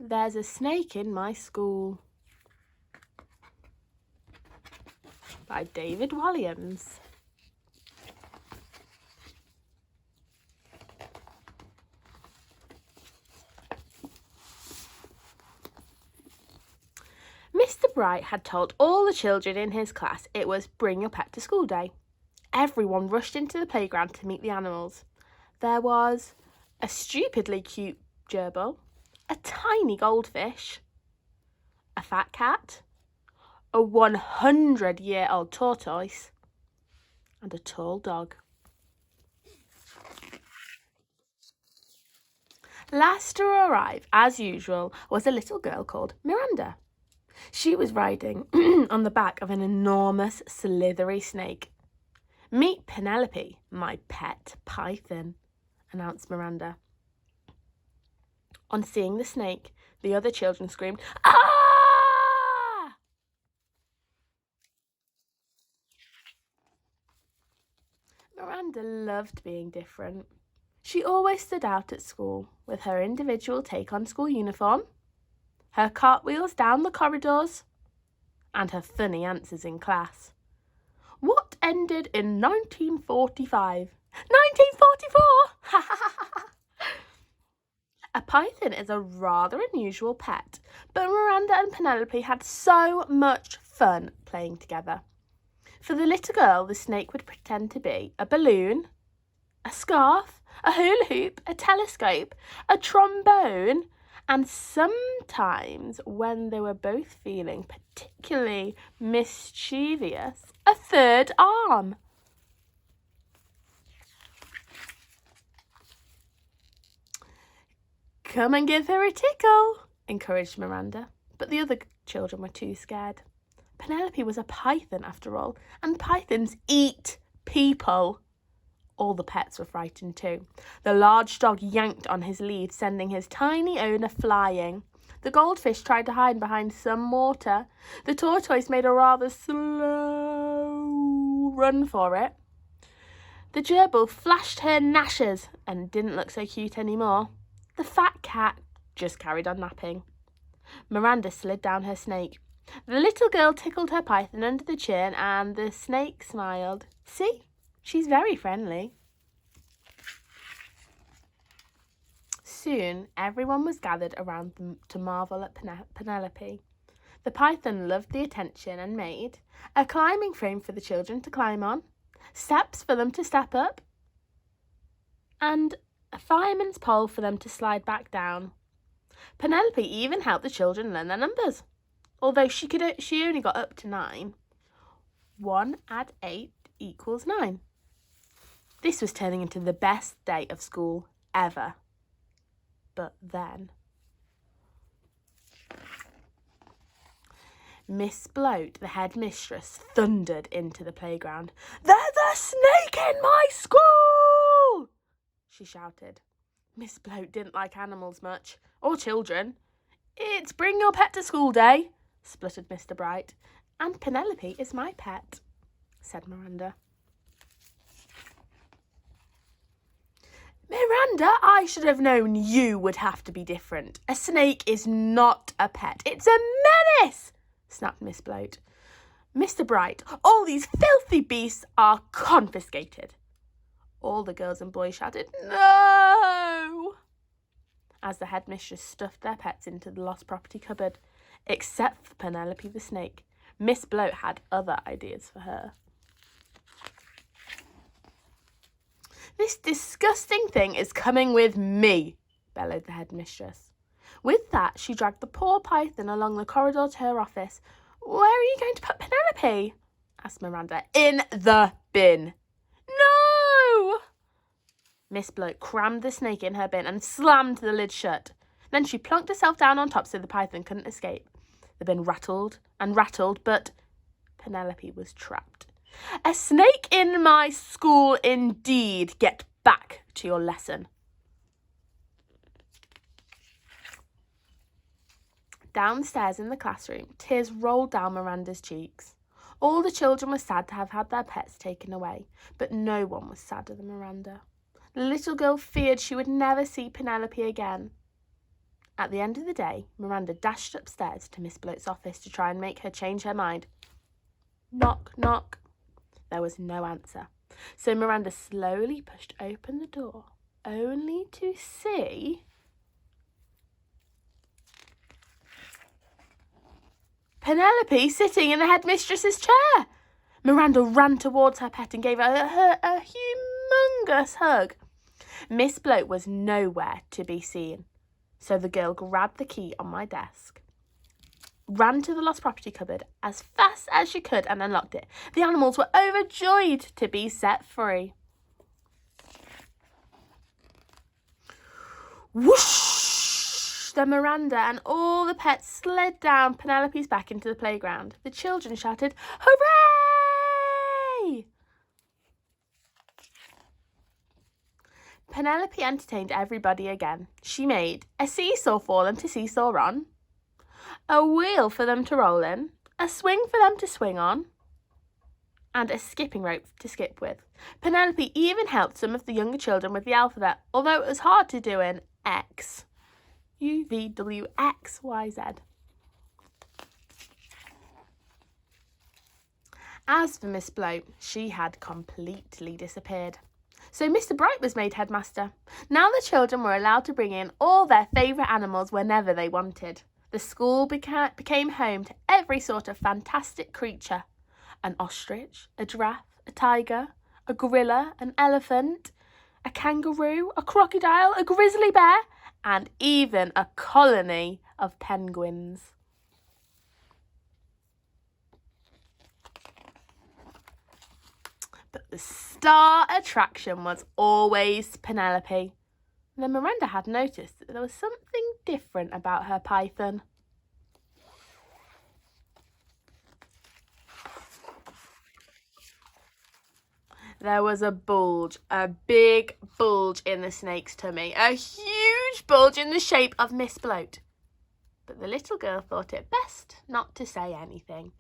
There's a snake in my school by David Williams. Mr. Bright had told all the children in his class it was Bring Your Pet to School Day. Everyone rushed into the playground to meet the animals. There was a stupidly cute gerbil, a tiny goldfish, a fat cat, a 100-year-old tortoise, and a tall dog. Last to arrive, as usual, was a little girl called Miranda. She was riding on the back of an enormous, slithery snake. Meet Penelope, my pet python, announced Miranda. On seeing the snake, the other children screamed, "Ah!" Miranda loved being different. She always stood out at school with her individual take on school uniform, her cartwheels down the corridors, and her funny answers in class. What ended in 1945? 1944! A python is a rather unusual pet, but Miranda and Penelope had so much fun playing together. For the little girl, the snake would pretend to be a balloon, a scarf, a hula hoop, a telescope, a trombone, and sometimes, when they were both feeling particularly mischievous, a third arm. "Come and give her a tickle," encouraged Miranda, but the other children were too scared. Penelope was a python after all, and pythons eat people. All the pets were frightened too. The large dog yanked on his lead, sending his tiny owner flying. The goldfish tried to hide behind some water. The tortoise made a rather slow run for it. The gerbil flashed her gnashers and didn't look so cute anymore. The fat cat just carried on napping. Miranda slid down her snake. The little girl tickled her python under the chin, and the snake smiled. "See? She's very friendly." Soon, everyone was gathered around them to marvel at Penelope. The python loved the attention and made a climbing frame for the children to climb on, steps for them to step up, and a fireman's pole for them to slide back down. Penelope even helped the children learn their numbers, although she only got up to 9. 1 add 8 equals 9. This was turning into the best day of school ever. But then Miss Bloat, the headmistress, thundered into the playground. "There's a snake in my school!" she shouted. Miss Bloat didn't like animals much, or children. "It's Bring Your Pet to School Day," spluttered Mr. Bright. "And Penelope is my pet," said Miranda. "Miranda, I should have known you would have to be different. A snake is not a pet. It's a menace," snapped Miss Bloat. "Mr. Bright, all these filthy beasts are confiscated." All the girls and boys shouted, "No!" as the headmistress stuffed their pets into the lost property cupboard, except for Penelope the snake. Miss Bloat had other ideas for her. "This disgusting thing is coming with me," bellowed the headmistress. With that, she dragged the poor python along the corridor to her office. "Where are you going to put Penelope?" asked Miranda. "In the bin." "No!" Miss Bloat crammed the snake in her bin and slammed the lid shut. Then she plunked herself down on top so the python couldn't escape. The bin rattled and rattled, but Penelope was trapped. "A snake in my school indeed. Get back to your lesson." Downstairs in the classroom, tears rolled down Miranda's cheeks. All the children were sad to have had their pets taken away, but no one was sadder than Miranda. The little girl feared she would never see Penelope again. At the end of the day, Miranda dashed upstairs to Miss Bloat's office to try and make her change her mind. Knock, knock. There was no answer. So Miranda slowly pushed open the door, only to see Penelope sitting in the headmistress's chair. Miranda ran towards her pet and gave her a humongous hug. Miss Bloat was nowhere to be seen, so the girl grabbed the key on my desk, ran to the lost property cupboard as fast as she could and unlocked it. The animals were overjoyed to be set free. Whoosh! Then Miranda and all the pets slid down Penelope's back into the playground. The children shouted, "Hooray!" Penelope entertained everybody again. She made a seesaw for them to seesaw on, a wheel for them to roll in, a swing for them to swing on, and a skipping rope to skip with. Penelope even helped some of the younger children with the alphabet, although it was hard to do in X. U, V, W, X, Y, Z. As for Miss Bloat, she had completely disappeared. So Mr. Bright was made headmaster. Now the children were allowed to bring in all their favourite animals whenever they wanted. The school became home to every sort of fantastic creature. An ostrich, a giraffe, a tiger, a gorilla, an elephant, a kangaroo, a crocodile, a grizzly bear, and even a colony of penguins. But the star attraction was always Penelope. And then Miranda had noticed that there was something different about her python. There was a bulge, a big bulge in the snake's tummy, a huge bulge in the shape of Miss Bloat. But the little girl thought it best not to say anything.